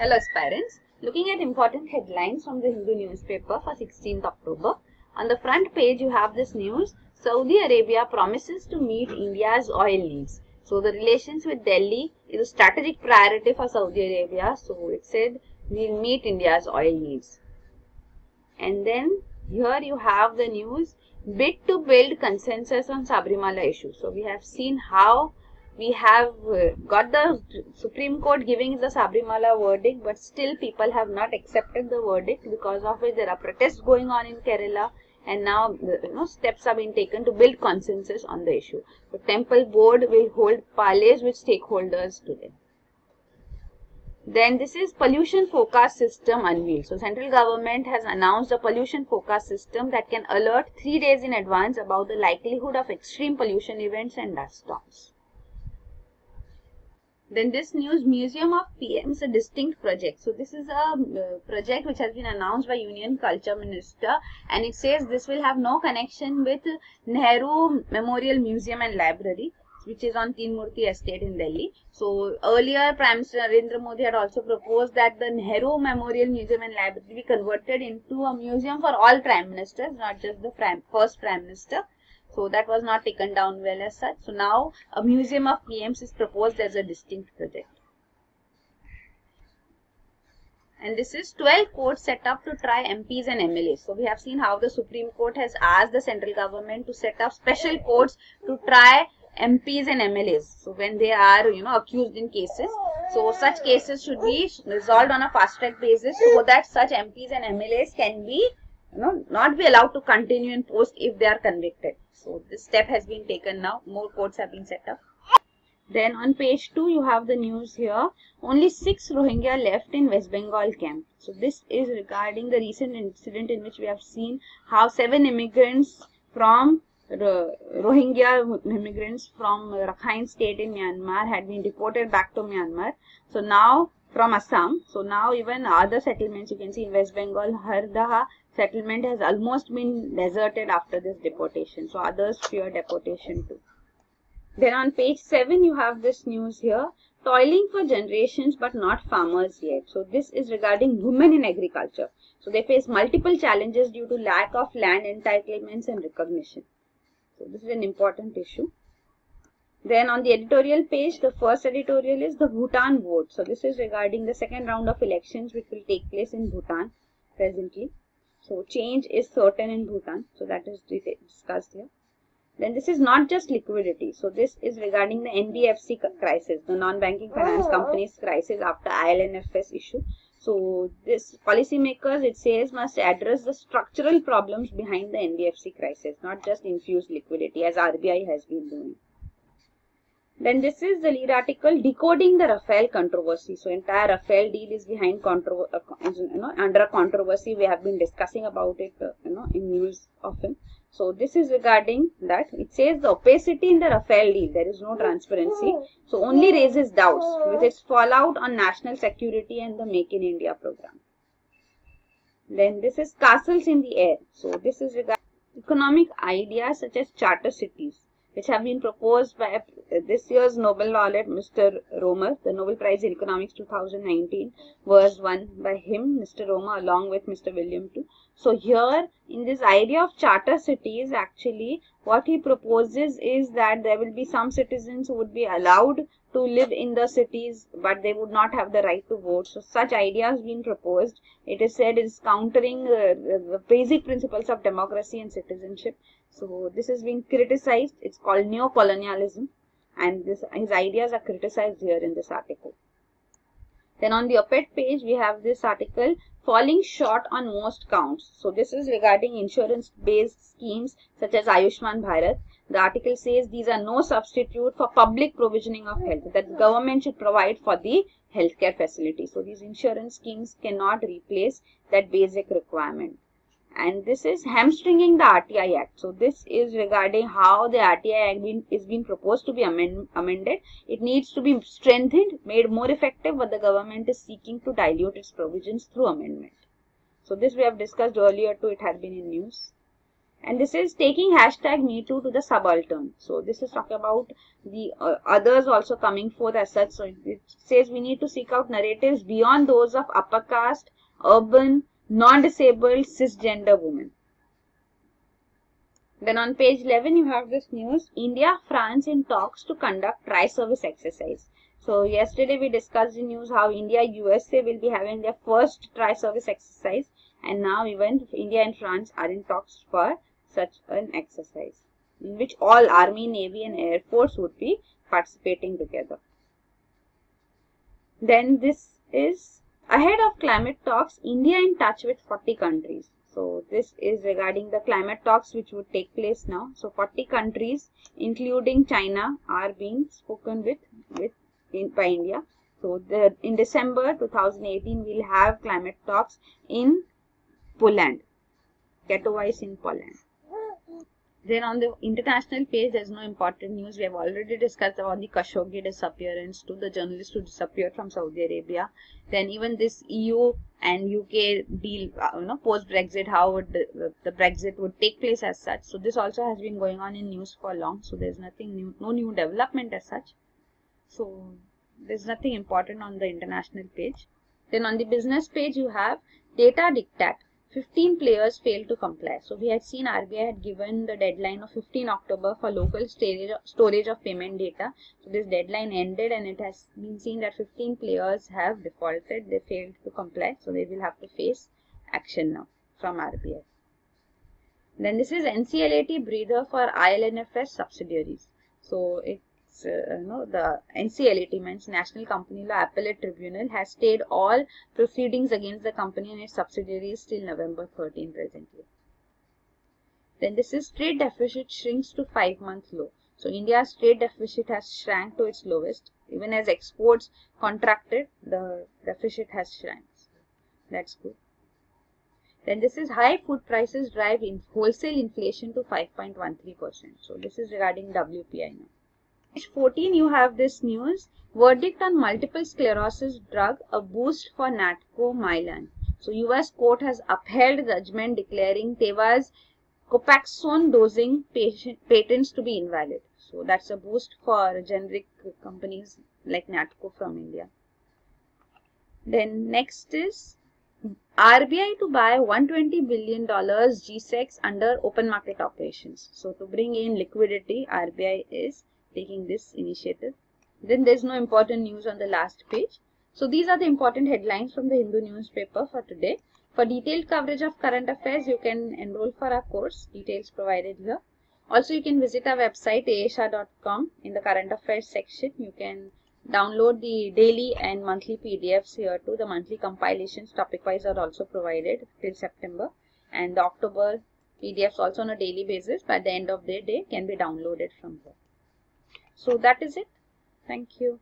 Hello aspirants, looking at important headlines from the Hindu newspaper for 16th October. On the front page you have this news, Saudi Arabia promises to meet India's oil needs. So the relations with Delhi is a strategic priority for Saudi Arabia. So it said we'll meet India's oil needs. And then here you have the news, bid to build consensus on Sabrimala issue. So we have seen how we have got the Supreme Court giving the Sabrimala verdict, but still people have not accepted the verdict, because of which there are protests going on in Kerala, and now steps have been taken to build consensus on the issue. The temple board will hold parleys with stakeholders today. Then this is pollution forecast system unveiled. So central government has announced a pollution forecast system that can alert 3 days in advance about the likelihood of extreme pollution events and dust storms. Then this news, Museum of PM's a distinct project. So this is a project which has been announced by Union Culture Minister, and it says this will have no connection with Nehru Memorial Museum and Library, which is on Teen Murti Estate in Delhi. So earlier Prime Minister Narendra Modi had also proposed that the Nehru Memorial Museum and Library be converted into a museum for all Prime Ministers, not just the first Prime Minister. So that was not taken down well as such. So now a museum of PMs is proposed as a distinct project. And this is 12 courts set up to try MPs and MLAs. So we have seen how the Supreme Court has asked the central government to set up special courts to try MPs and MLAs. So when they are accused in cases, so such cases should be resolved on a fast track basis, so that such MPs and MLAs can be not be allowed to continue in post if they are convicted. So this step has been taken now. More courts have been set up. Then on page 2 you have the news here. Only 6 Rohingya left in West Bengal camp. So this is regarding the recent incident in which we have seen how 7 immigrants from Rohingya immigrants from Rakhine state in Myanmar had been deported back to Myanmar. So now from Assam. So now even other settlements, you can see in West Bengal, Hardaha settlement has almost been deserted after this deportation. So others fear deportation too. Then on page 7 you have this news here, toiling for generations but not farmers yet. So this is regarding women in agriculture. So they face multiple challenges due to lack of land entitlements and recognition. So this is an important issue. Then on the editorial page, the first editorial is the Bhutan vote. So this is regarding the second round of elections which will take place in Bhutan presently. So change is certain in Bhutan. So that is discussed here. Then this is not just liquidity. So this is regarding the NBFC crisis, the non-banking finance companies crisis after IL&FS issue. So this policymakers, it says, must address the structural problems behind the NBFC crisis, not just infuse liquidity as RBI has been doing. Then this is the lead article, decoding the Rafale controversy. So entire Rafale deal is behind under a controversy. We have been discussing about it in news often. So this is regarding that. It says the opacity in the Rafale deal, there is no transparency. So only raises doubts with its fallout on national security and the Make in India program. Then this is castles in the air. So this is regarding economic ideas such as charter cities, which have been proposed by this year's Nobel laureate Mr. Romer. The Nobel Prize in Economics 2019 was won by him, Mr. Romer, along with Mr. William too. So here in this idea of charter cities, actually what he proposes is that there will be some citizens who would be allowed to live in the cities, but they would not have the right to vote. So such ideas have been proposed. It is said it is countering the basic principles of democracy and citizenship. So this is being criticized. It's called neo-colonialism, and his ideas are criticized here in this article. Then on the op-ed page we have this article, falling short on most counts. So this is regarding insurance-based schemes such as Ayushman Bharat. The article says these are no substitute for public provisioning of health, that the government should provide for the healthcare facility. So these insurance schemes cannot replace that basic requirement. And this is hamstringing the RTI Act. So this is regarding how the RTI Act is being proposed to be amended. It needs to be strengthened, made more effective, but the government is seeking to dilute its provisions through amendment. So this we have discussed earlier too, it had been in news. And this is taking hashtag #MeToo to the subaltern. So this is talking about the others also coming forth as such. So it says we need to seek out narratives beyond those of upper caste, urban, non-disabled, cisgender women. Then on page 11 you have this news, India, France in talks to conduct tri-service exercise. So yesterday we discussed the news how India, USA will be having their first tri-service exercise, and now even India and France are in talks for such an exercise in which all Army, Navy and Air Force would be participating together. Then this is ahead of climate talks, India in touch with 40 countries. So this is regarding the climate talks which would take place now. So 40 countries including China are being spoken with by India. So in December 2018 we'll have climate talks in Poland, Katowice in Poland. Then on the international page, there's no important news. We have already discussed about the Khashoggi disappearance, to the journalist who disappeared from Saudi Arabia. Then even this EU and UK deal, post-Brexit, how would the Brexit would take place as such. So this also has been going on in news for long. So there's nothing new, no new development as such. So there's nothing important on the international page. Then on the business page, you have data diktat. 15 players failed to comply. So we had seen RBI had given the deadline of 15 October for local storage of payment data. So this deadline ended and it has been seen that 15 players have defaulted. They failed to comply. So they will have to face action now from RBI. Then this is NCLAT breather for ILNFS subsidiaries. So it's the NCLAT means National Company Law Appellate Tribunal has stayed all proceedings against the company and its subsidiaries till November 13 presently. Then this is trade deficit shrinks to 5-month low. So India's trade deficit has shrank to its lowest. Even as exports contracted, the deficit has shrank. That's good. Then this is high food prices drive in wholesale inflation to 5.13%. So this is regarding WPI now. Page 14 you have this news, verdict on multiple sclerosis drug, a boost for Natco Mylan. So US court has upheld judgment declaring Teva's Copaxone dosing patents to be invalid. So that's a boost for generic companies like Natco from India. Then next is RBI to buy $120 billion GSECs under open market operations. So to bring in liquidity, RBI is taking this initiative. Then there's no important news on the last page. So these are the important headlines from the Hindu newspaper for today. For detailed coverage of current affairs, you can enroll for our course. Details provided here. Also, you can visit our website aashah.com. In the current affairs section, you can download the daily and monthly PDFs here too. The monthly compilations topic wise are also provided till September, and the October PDFs also on a daily basis by the end of the day can be downloaded from here. So that is it. Thank you.